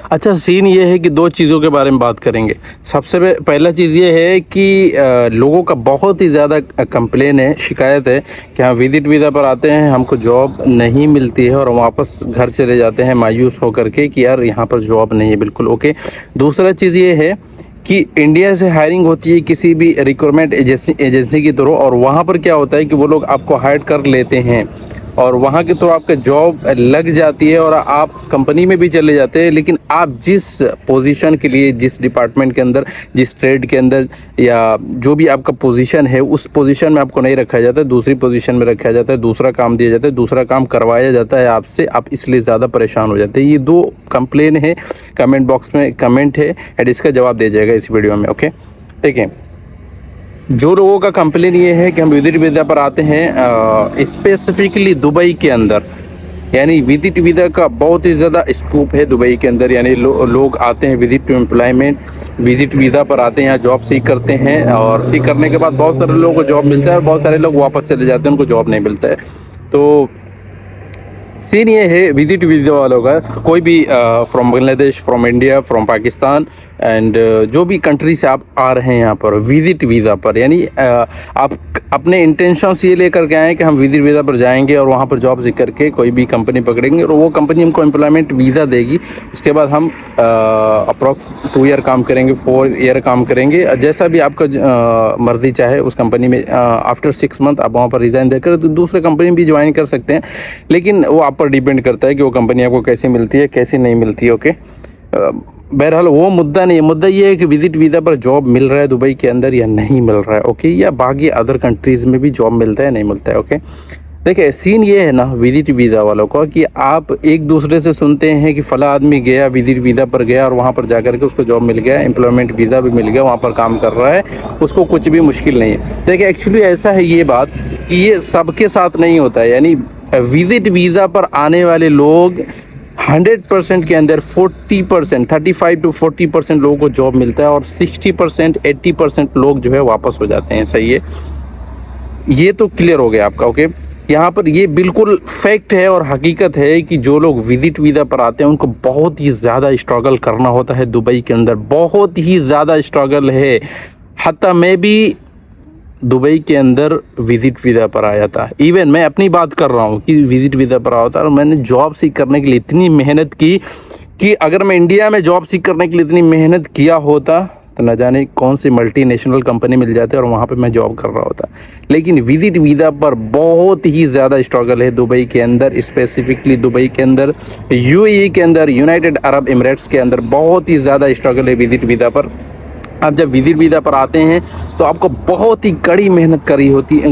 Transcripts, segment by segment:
अच्छा, सीन ये है कि 2 चीज़ों के बारे में बात करेंगे। सबसे पहला चीज़ ये है कि लोगों का बहुत ही ज़्यादा कंप्लेन है, शिकायत है कि हाँ, विज़िट वीज़ा पर आते हैं, हमको जॉब नहीं मिलती है और हम वापस घर चले जाते हैं मायूस होकर के कि यार यहाँ पर जॉब नहीं है। बिल्कुल ओके। दूसरा चीज़ ये है कि इंडिया से हायरिंग होती है किसी भी रिक्रूटमेंट एजेंसी के थ्रू, और वहाँ पर क्या होता है कि वो लोग आपको हायर कर लेते हैं और वहाँ के थ्रू आपका जॉब लग जाती है और आप कंपनी में भी चले जाते हैं। लेकिन आप जिस पोजीशन के लिए, जिस डिपार्टमेंट के अंदर, जिस ट्रेड के अंदर, या जो भी आपका पोजीशन है, उस पोजीशन में आपको नहीं रखा जाता है, दूसरी पोजीशन में रखा जाता है, दूसरा काम दिया जाता है, दूसरा काम करवाया जाता है आपसे। आप इसलिए ज़्यादा परेशान हो जाते हैं। ये 2 कंप्लेन है, कमेंट बॉक्स में कमेंट है एंड इसका जवाब दिया जाएगा इस वीडियो में। ओके, देखें, जो लोगों का कंप्लेन ये है कि हम विजिट वीज़ा पर आते हैं स्पेसिफिकली दुबई के अंदर, यानी विजिट वीज़ा का बहुत ही ज़्यादा स्कोप है दुबई के अंदर। यानी लोग आते हैं visit to employment, visit visa पर आते हैं, यहाँ जॉब सीख करते हैं और सीख करने के बाद बहुत सारे लोगों को जॉब मिलता है और बहुत सारे लोग वापस चले जाते हैं, उनको जॉब नहीं मिलता है। तो सीन ये है विजिट वीज़ा वालों का, कोई भी from Bangladesh, from India, from Pakistan and जो भी कंट्री से आप आ रहे हैं यहाँ पर विजिट वीज़ा पर, यानी आप अपने इंटेंशंस ये लेकर के आए कि हम विजिट वीज़ा पर जाएंगे और वहाँ पर जॉब सीख करके कोई भी कंपनी पकड़ेंगे और वो कंपनी हमको एम्प्लॉयमेंट वीज़ा देगी। उसके बाद हम अप्रॉक्स 2 ईयर काम करेंगे, 4 ईयर काम करेंगे, जैसा भी आपका मर्जी चाहे उस कंपनी में। आफ्टर 6 मंथ आप वहाँ पर रिज़ाइन देकर तो दूसरे कंपनी भी ज्वाइन कर सकते हैं, लेकिन वो आप पर डिपेंड करता है कि वो कंपनी आपको कैसे मिलती है, कैसे नहीं मिलती है। ओके, बहरहाल वो मुद्दा नहीं है। मुद्दा ये है कि विजिट वीज़ा पर जॉब मिल रहा है दुबई के अंदर या नहीं मिल रहा है। ओके, या बाकी अदर कंट्रीज़ में भी जॉब मिलता है, नहीं मिलता है। ओके, देखिए, सीन ये है ना विजिट वीज़ा वालों का कि आप एक दूसरे से सुनते हैं कि फ़ला आदमी गया, विजिट वीज़ा पर गया और वहाँ पर जा कर के उसको जॉब मिल गया, एम्प्लॉयमेंट वीज़ा भी मिल गया, वहाँ पर काम कर रहा है, उसको कुछ भी मुश्किल नहीं है। देखिए, एक्चुअली ऐसा है ये बात कि ये सबके साथ नहीं होता है। यानी विजिट वीज़ा पर आने वाले लोग 100% के अंदर 40%, 35 to 40% लोगों को जॉब मिलता है और 60% 80% लोग जो है वापस हो जाते हैं। सही है, ये तो क्लियर हो गया आपका। ओके, यहाँ पर ये बिल्कुल फैक्ट है और हकीकत है कि जो लोग विजिट वीज़ा पर आते हैं उनको बहुत ही ज़्यादा स्ट्रगल करना होता है दुबई के अंदर, बहुत ही ज़्यादा स्ट्रगल है। हत्ता मैं भी दुबई के अंदर विजिट वीज़ा पर आया था। इवन मैं अपनी बात कर रहा हूँ कि विजिट वीज़ा पर आया था और मैंने जॉब सीख करने के लिए इतनी मेहनत की कि अगर मैं इंडिया में जॉब सीख करने के लिए इतनी मेहनत किया होता तो न जाने कौन सी मल्टीनेशनल कंपनी मिल जाती और वहाँ पे मैं जॉब कर रहा होता। लेकिन विजिट वीज़ा पर बहुत ही ज़्यादा स्ट्रगल है दुबई के अंदर, स्पेसिफिकली दुबई के अंदर, यूएई के अंदर, यूनाइटेड अरब एमिरेट्स के अंदर बहुत ही ज़्यादा स्ट्रगल है विजिट वीज़ा पर। आप जब विजिट वीज़ा पर आते हैं तो आपको बहुत ही कड़ी मेहनत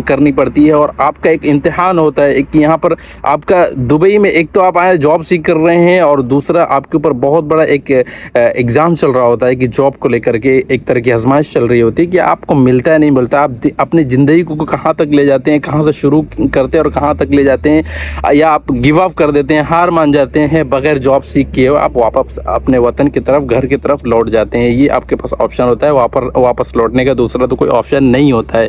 करनी पड़ती है और आपका एक इम्तिहान होता है कि यहाँ पर आपका दुबई में एक तो आप आए जॉब सीख कर रहे हैं और दूसरा आपके ऊपर बहुत बड़ा एक एग्ज़ाम चल रहा होता है कि जॉब को लेकर के एक तरह की आजमाइश चल रही होती है कि आपको मिलता है नहीं मिलता, आप अपनी ज़िंदगी को कहाँ तक ले जाते हैं, कहाँ से शुरू करते हैं और कहाँ तक ले जाते हैं, या आप गिव अप कर देते हैं, हार मान जाते हैं, बगैर जॉब सीख किए आप वापस अपने वतन की तरफ, घर की तरफ लौट जाते हैं। ये आपके पास ऑप्शन होता है वापस लौटने का, दूसरा तो कोई ऑप्शन नहीं होता है।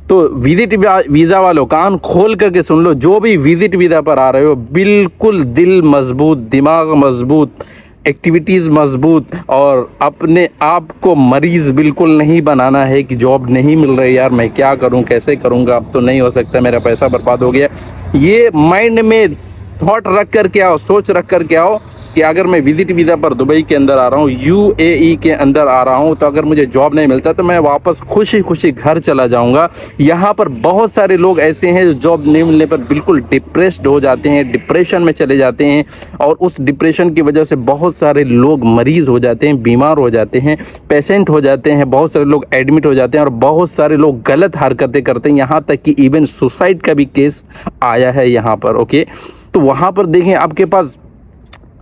तो विजिट वीज़ा वालों कान खोल करके सुन लो, जो भी विजिट वीज़ा पर आ रहे हो बिल्कुल दिल मजबूत, दिमाग मजबूत, एक्टिविटीज़ मजबूत और अपने आप को मरीज़ बिल्कुल नहीं बनाना है कि जॉब नहीं मिल रही, यार मैं क्या करूं, कैसे करूंगा, अब तो नहीं हो सकता, मेरा पैसा बर्बाद हो गया। ये माइंड में थॉट रख कर के आओ, सोच रख कर के आओ कि अगर मैं विजिट वीज़ा पर दुबई के अंदर आ रहा हूँ, यूएई के अंदर आ रहा हूँ, तो अगर मुझे जॉब नहीं मिलता तो मैं वापस खुशी खुशी घर चला जाऊँगा। यहाँ पर बहुत सारे लोग ऐसे हैं जो जॉब नहीं मिलने पर बिल्कुल डिप्रेस्ड हो जाते हैं, डिप्रेशन में चले जाते हैं और उस डिप्रेशन की वजह से बहुत सारे लोग मरीज़ हो जाते हैं, बीमार हो जाते हैं, पेशेंट हो जाते हैं, बहुत सारे लोग एडमिट हो जाते हैं और बहुत सारे लोग गलत हरकतें करते हैं, यहाँ तक कि इवन सुसाइड का भी केस आया है यहाँ पर। ओके, तो वहाँ पर देखें, आपके पास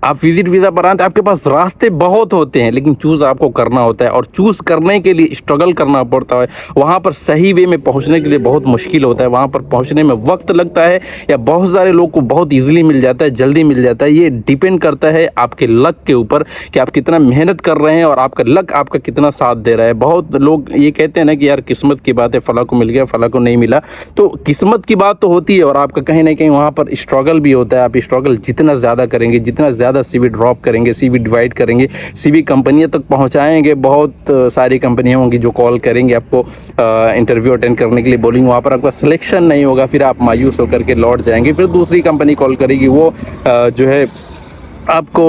आप विजिट वीज़ा पर आते हैं, आपके पास रास्ते बहुत होते हैं, लेकिन चूज़ आपको करना होता है और चूज़ करने के लिए स्ट्रगल करना पड़ता है। वहाँ पर सही वे में पहुँचने के लिए बहुत मुश्किल होता है, वहाँ पर पहुँचने में वक्त लगता है या बहुत सारे लोग को बहुत इजीली मिल जाता है, जल्दी मिल जाता है। ये डिपेंड करता है आपके लक के ऊपर कि आप कितना मेहनत कर रहे हैं और आपका लक आपका कितना साथ दे रहा है। बहुत लोग ये कहते हैं ना कि यार किस्मत की बात है, फ़ला को मिल गया, फ़ला को नहीं मिला, तो किस्मत की बात तो होती है और आपका कहीं ना कहीं वहाँ पर स्ट्रगल भी होता है। आप स्ट्रगल जितना ज़्यादा करेंगे, जितना ज़्यादा ज़्यादा सीवी ड्रॉप करेंगे, सीवी डिवाइड करेंगे, सीवी कंपनियों तक पहुंचाएंगे। बहुत सारी कंपनियां होंगी जो कॉल करेंगे आपको, इंटरव्यू अटेंड करने के लिए बोलेंगे, वहाँ पर आपका सिलेक्शन नहीं होगा, फिर आप मायूस होकर के लौट जाएंगे। फिर दूसरी कंपनी कॉल करेगी, वो जो है आपको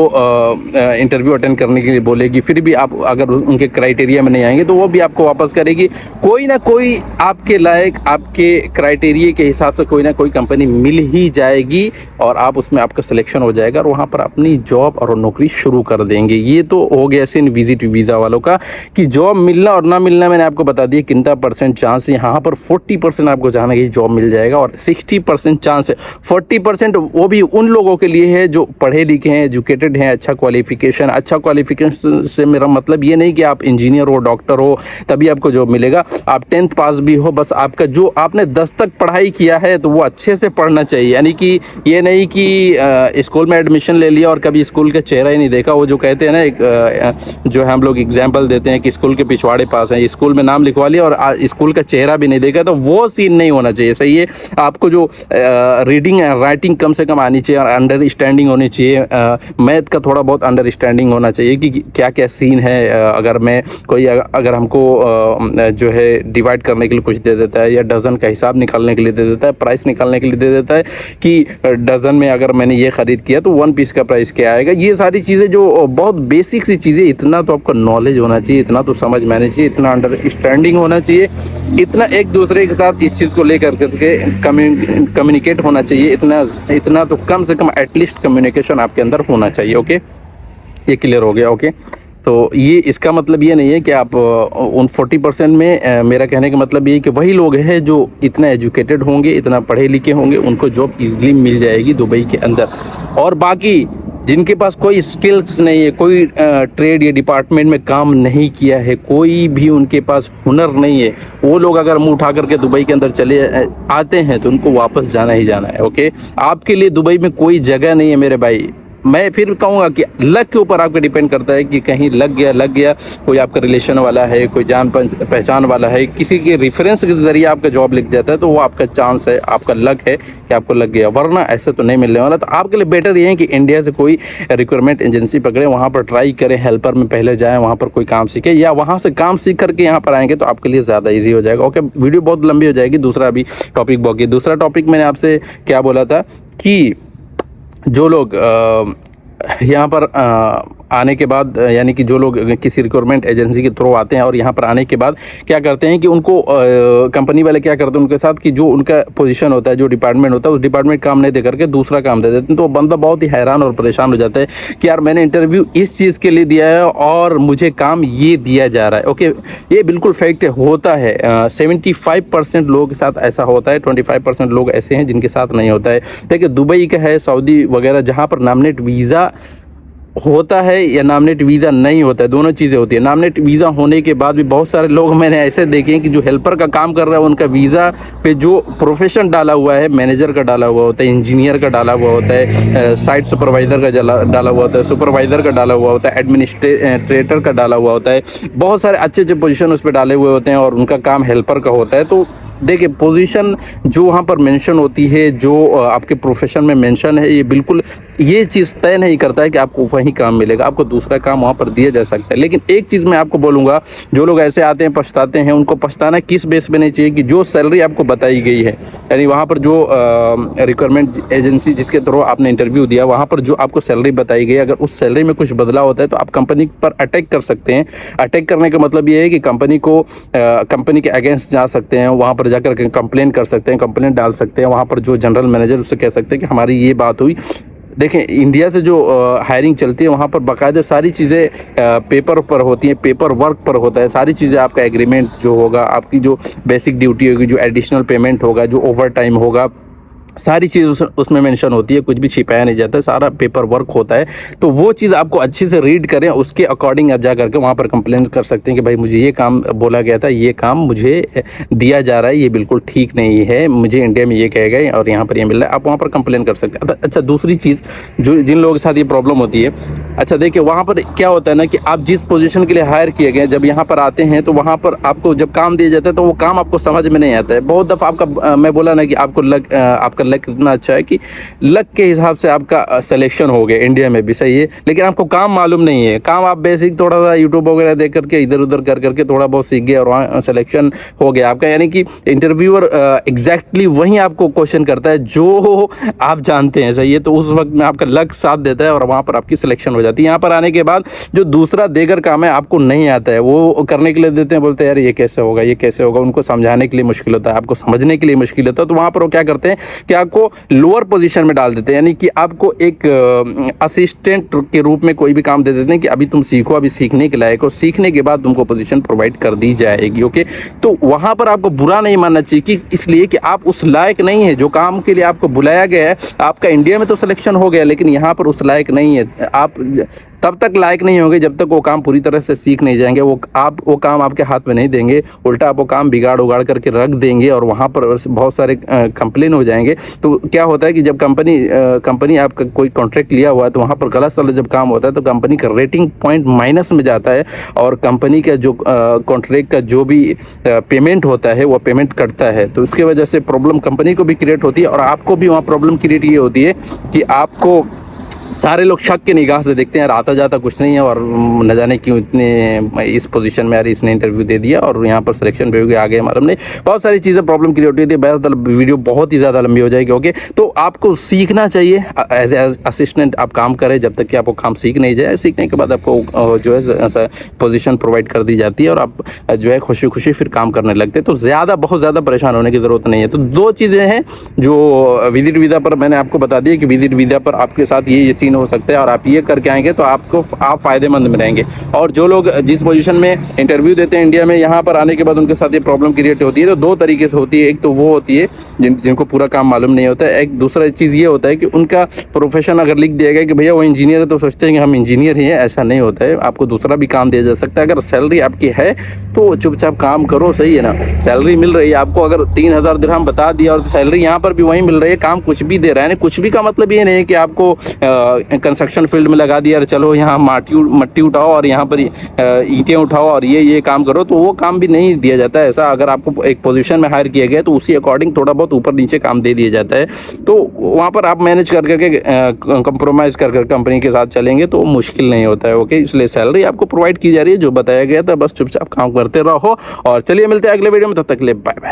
इंटरव्यू अटेंड करने के लिए बोलेगी, फिर भी आप अगर उनके क्राइटेरिया में नहीं आएंगे तो वो भी आपको वापस करेगी। कोई ना कोई आपके लायक, आपके क्राइटेरिया के हिसाब से कोई ना कोई कंपनी मिल ही जाएगी और आप उसमें आपका सिलेक्शन हो जाएगा और वहाँ पर अपनी जॉब और नौकरी शुरू कर देंगे। ये तो हो गया सिर्फ विजिट वीज़ा वालों का कि जॉब मिलना और ना मिलना मैंने आपको बता दिया कितना % चांस है। यहाँ पर 40% आपको चाहना कि जॉब मिल जाएगा और 60% चांस है। 40% वो भी उन लोगों के लिए है जो पढ़े लिखे हैं, एजुकेटेड हैं, अच्छा क्वालिफिकेशन से मेरा मतलब ये नहीं कि आप इंजीनियर हो, डॉक्टर हो तभी आपको जॉब मिलेगा। आप 10th पास भी हो, बस आपका जो आपने 10 तक पढ़ाई किया है तो वो अच्छे से पढ़ना चाहिए। यानी कि ये नहीं कि स्कूल में एडमिशन ले लिया और कभी स्कूल का चेहरा ही नहीं देखा। वो जो कहते हैं ना, एक जो हम लोग एग्जाम्पल देते हैं कि स्कूल के पिछवाड़े पास है, स्कूल में नाम लिखवा लिया और स्कूल का चेहरा भी नहीं देखा, तो वो सीन नहीं होना चाहिए। सही है, आपको जो रीडिंग राइटिंग कम से कम आनी चाहिए और अंडरस्टैंडिंग होनी चाहिए। मैथ का थोड़ा बहुत अंडरस्टैंडिंग होना चाहिए कि क्या क्या सीन है। अगर मैं कोई अगर हमको जो है डिवाइड करने के लिए कुछ दे देता है या डज़न का हिसाब निकालने के लिए दे देता है, प्राइस निकालने के लिए दे देता है कि डज़न में अगर मैंने ये ख़रीद किया तो 1 पीस का प्राइस क्या आएगा। ये सारी चीज़ें जो बहुत बेसिक सी चीज़ें, इतना तो आपका नॉलेज होना चाहिए, इतना तो समझ में आना चाहिए, इतना अंडरस्टैंडिंग होना चाहिए, इतना एक दूसरे के साथ इस चीज़ को लेकर के कम्युनिकेट होना चाहिए, इतना तो कम से कम एटलीस्ट कम्युनिकेशन आपके अंदर होना चाहिए। ओके, ये क्लियर हो गया। ओके, तो ये इसका मतलब ये नहीं है कि आप उन 40% में, मेरा कहने का मतलब ये है कि वही लोग हैं जो इतना एजुकेटेड होंगे, इतना पढ़े लिखे होंगे, उनको जॉब इजीली मिल जाएगी दुबई के अंदर। और बाकी जिनके पास कोई स्किल्स नहीं है, कोई ट्रेड या डिपार्टमेंट में काम नहीं किया है, कोई भी उनके पास हुनर नहीं है, वो लोग अगर मुंह उठा करके दुबई के अंदर चले आते हैं तो उनको वापस जाना ही जाना है। ओके, आपके लिए दुबई में कोई जगह नहीं है मेरे भाई। मैं फिर कहूँगा कि लक के ऊपर आपका डिपेंड करता है कि कहीं लग गया, कोई आपका रिलेशन वाला है, कोई जान पहचान वाला है, किसी के रेफरेंस के ज़रिए आपका जॉब लग जाता है तो वो आपका चांस है, आपका लक है कि आपको लग गया, वरना ऐसे तो नहीं मिलने वाला। तो आपके लिए बेटर ये है कि इंडिया से कोई रिक्रूटमेंट एजेंसी पकड़े, वहाँ पर ट्राई करें, हेल्पर में पहले जाएँ, वहाँ पर कोई काम सीखें या वहाँ से काम सीख करके यहाँ पर आएंगे तो आपके लिए ज़्यादा ईजी हो जाएगा। ओके, वीडियो बहुत लंबी हो जाएगी। दूसरा अभी टॉपिक बाकी, दूसरा टॉपिक मैंने आपसे क्या बोला था कि जो लोग यहाँ पर आने के बाद, यानी कि जो लोग किसी रिक्रूटमेंट एजेंसी के थ्रू आते हैं और यहाँ पर आने के बाद क्या करते हैं कि उनको कंपनी वाले क्या करते हैं उनके साथ कि जो उनका पोजीशन होता है, जो डिपार्टमेंट होता है, उस डिपार्टमेंट काम नहीं दे करके दूसरा काम दे देते हैं। तो बंदा बहुत ही हैरान और परेशान हो जाता है कि यार मैंने इंटरव्यू इस चीज़ के लिए दिया है और मुझे काम ये दिया जा रहा है। ओके, ये बिल्कुल फैक्ट होता है। 75% लोगों के साथ ऐसा होता है, 25% लोग ऐसे हैं जिनके साथ नहीं होता है। देखिए, दुबई का है, सऊदी वगैरह, जहाँ पर नामनेट वीज़ा होता है या नामनेट वीज़ा नहीं होता है, दोनों चीज़ें होती है। नामनेट वीज़ा होने के बाद भी बहुत सारे लोग मैंने ऐसे देखे हैं कि जो हेल्पर का काम कर रहा है उनका वीज़ा पे जो प्रोफेशन डाला हुआ है, मैनेजर का डाला हुआ होता है, इंजीनियर का डाला हुआ होता है, साइट सुपरवाइज़र का डाला हुआ होता है, सुपरवाइज़र का डाला हुआ होता है, एडमिनिस्ट्रेटर का डाला हुआ होता है, बहुत सारे अच्छे अच्छे पोजीशन उस पर डाले हुए होते हैं और उनका काम हेल्पर का होता है। तो देखिए, पोजीशन जो वहाँ पर मेंशन होती है, जो आपके प्रोफेशन में मेंशन है, ये बिल्कुल ये चीज़ तय नहीं करता है कि आपको वहीं काम मिलेगा, आपको दूसरा काम वहाँ पर दिया जा सकता है। लेकिन एक चीज़ मैं आपको बोलूँगा, जो लोग ऐसे आते हैं पछताते हैं, उनको पछताना किस बेस पे नहीं चाहिए कि जो सैलरी आपको बताई गई है, यानी वहाँ पर जो रिक्वायरमेंट एजेंसी जिसके थ्रू आपने इंटरव्यू दिया, वहाँ पर जो आपको सैलरी बताई गई, अगर उस सैलरी में कुछ बदलाव होता है तो आप कंपनी पर अटैक कर सकते हैं। अटैक करने का मतलब ये है कि कंपनी के अगेंस्ट जा सकते हैं, वहाँ पर जाकर के कंप्लेन कर सकते हैं, कंप्लेंट डाल सकते हैं, वहाँ पर जो जनरल मैनेजर उससे कह सकते हैं कि हमारी ये बात हुई। देखें, इंडिया से जो हायरिंग चलती है वहाँ पर बाकायदा सारी चीज़ें पेपर पर होती हैं, पेपर वर्क पर होता है, सारी चीज़ें आपका एग्रीमेंट जो होगा, आपकी जो बेसिक ड्यूटी होगी, जो एडिशनल पेमेंट होगा, जो ओवर टाइम होगा, सारी चीज़ उसमें मेंशन होती है, कुछ भी छिपाया नहीं जाता है, सारा पेपर वर्क होता है। तो वो चीज़ आपको अच्छे से रीड करें, उसके अकॉर्डिंग आप जा करके वहाँ पर कंप्लेन कर सकते हैं कि भाई मुझे ये काम बोला गया था, ये काम मुझे दिया जा रहा है, ये बिल्कुल ठीक नहीं है, मुझे इंडिया में ये कह गए और यहाँ पर ये मिल रहा है, आप वहाँ पर कंप्लेन कर सकते हैं। अच्छा, दूसरी चीज़ जो जिन लोगों के साथ ये प्रॉब्लम होती है, अच्छा देखिए, वहाँ पर क्या होता है ना कि आप जिस पोजीशन के लिए हायर किए गए, जब यहाँ पर आते हैं तो वहाँ पर आपको जब काम दिया जाता है तो वो काम आपको समझ में नहीं आता है। बहुत दफ़ा आपका, मैं बोला ना कि आपका आपका लक इतना अच्छा है कि लक के हिसाब से आपका सिलेक्शन हो गया इंडिया में भी, सही है। लेकिन आपको काम मालूम नहीं है, काम आप बेसिक थोड़ा सा यूट्यूब वगैरह देख करके इधर उधर कर करके थोड़ा बहुत सीख गए और वहाँ सिलेक्शन हो गया आपका। यानी कि इंटरव्यूअर एग्जैक्टली वही आपको क्वेश्चन करता है जो आप जानते हैं, सही है। तो उस वक्त में आपका लक साथ देता है और वहाँ पर आपकी सिलेक्शन हो जाती है। यहाँ पर आने के बाद जो दूसरा देगर काम है आपको नहीं आता है, वो करने के लिए देते हैं, बोलते हैं यार ये कैसे होगा, ये कैसे होगा। उनको समझाने के लिए मुश्किल होता है, आपको समझने के लिए मुश्किल होता है। तो वहाँ पर वो क्या करते हैं कि आपको लोअर पोजीशन में डाल देते हैं, यानी कि आपको एक असिस्टेंट के रूप में कोई भी काम दे देते हैं कि अभी तुम सीखो, अभी सीखने के लायक हो, सीखने के बाद तुमको पोजीशन प्रोवाइड कर दी जाएगी। ओके, तो वहाँ पर आपको बुरा नहीं मानना चाहिए कि इसलिए कि आप उस लायक नहीं है जो काम के लिए आपको बुलाया गया है। आपका इंडिया में तो सिलेक्शन हो गया, लेकिन यहाँ पर उस लायक नहीं है। आप तब तक लायक नहीं होंगे जब तक वो काम पूरी तरह से सीख नहीं जाएंगे। वो काम आपके हाथ में नहीं देंगे, उल्टा आप वो काम बिगाड़ उगाड़ करके रख देंगे और वहाँ पर बहुत सारे कंप्लेन हो जाएंगे। तो क्या होता है कि जब कंपनी आपका कोई कॉन्ट्रैक्ट लिया हुआ है तो वहाँ पर गलत सलत जब काम होता है तो कंपनी का रेटिंग पॉइंट माइनस में जाता है और कंपनी का जो कॉन्ट्रैक्ट का जो भी पेमेंट होता है वो पेमेंट कटता है। तो उसकी वजह से प्रॉब्लम कंपनी को भी क्रिएट होती है और आपको भी वहाँ प्रॉब्लम क्रिएट ये होती है कि आपको सारे लोग शक की निगाह से देखते हैं, यार आता जाता कुछ नहीं है और न जाने क्यों इतने इस पोजीशन में यार इसने इंटरव्यू दे दिया और यहाँ पर सिलेक्शन भी हो गया, आगे मालूम नहीं, बहुत सारी चीज़ें प्रॉब्लम क्रिएट होती है। बहरहाल वीडियो बहुत ही ज़्यादा लंबी हो जाएगी। ओके, तो आपको सीखना चाहिए, एज असिस्टेंट आप काम करें जब तक कि आपको काम सीख नहीं जाए। सीखने के बाद आपको जो है पोजीशन प्रोवाइड कर दी जाती है और आप जो है खुशी खुशी फिर काम करने लगते हैं। तो बहुत ज़्यादा परेशान होने की ज़रूरत नहीं है। तो दो चीज़ें हैं जो विजिट वीज़ा पर मैंने आपको बता दी कि विजिट वीज़ा पर आपके साथ ये सीन हो सकता है और आप ये करके आएंगे तो आप फायदेमंद में रहेंगे। और जो लोग जिस पोजीशन में इंटरव्यू देते हैं इंडिया में, यहाँ पर आने के बाद उनके साथ ये प्रॉब्लम क्रिएट होती है। तो दो तरीके से होती है, एक तो वो होती है जिनको पूरा काम मालूम नहीं होता है, एक दूसरा चीज़ ये होता है कि उनका प्रोफेशन अगर लिख दिया गया कि भैया वो इंजीनियर है तो सोचते हैं कि हम इंजीनियर ही हैं। ऐसा नहीं होता है, आपको दूसरा भी काम दिया जा सकता है। अगर सैलरी आपकी है तो चुपचाप काम करो, सही है ना। सैलरी मिल रही है आपको, अगर 3,000 दिरहम बता दिया और सैलरी यहाँ पर भी वही मिल रही है, काम कुछ भी दे रहा है। कुछ भी का मतलब ये नहीं है कि आपको कंस्ट्रक्शन फील्ड में लगा दिया, चलो यहाँ मट्टी उठाओ और यहाँ पर ईंटें उठाओ और ये काम करो, तो वो काम भी नहीं दिया जाता है ऐसा। अगर आपको एक पोजीशन में हायर किया गया तो उसी अकॉर्डिंग थोड़ा बहुत ऊपर नीचे काम दे दिया जाता है। तो वहाँ पर आप मैनेज कर करके कंप्रोमाइज़ कर कंपनी के साथ चलेंगे तो मुश्किल नहीं होता है। ओके, इसलिए सैलरी आपको प्रोवाइड की जा रही है जो बताया गया था, बस चुपचाप काम करते रहो। और चलिए मिलते हैं अगले वीडियो में, तब तक के लिए बाय बाय।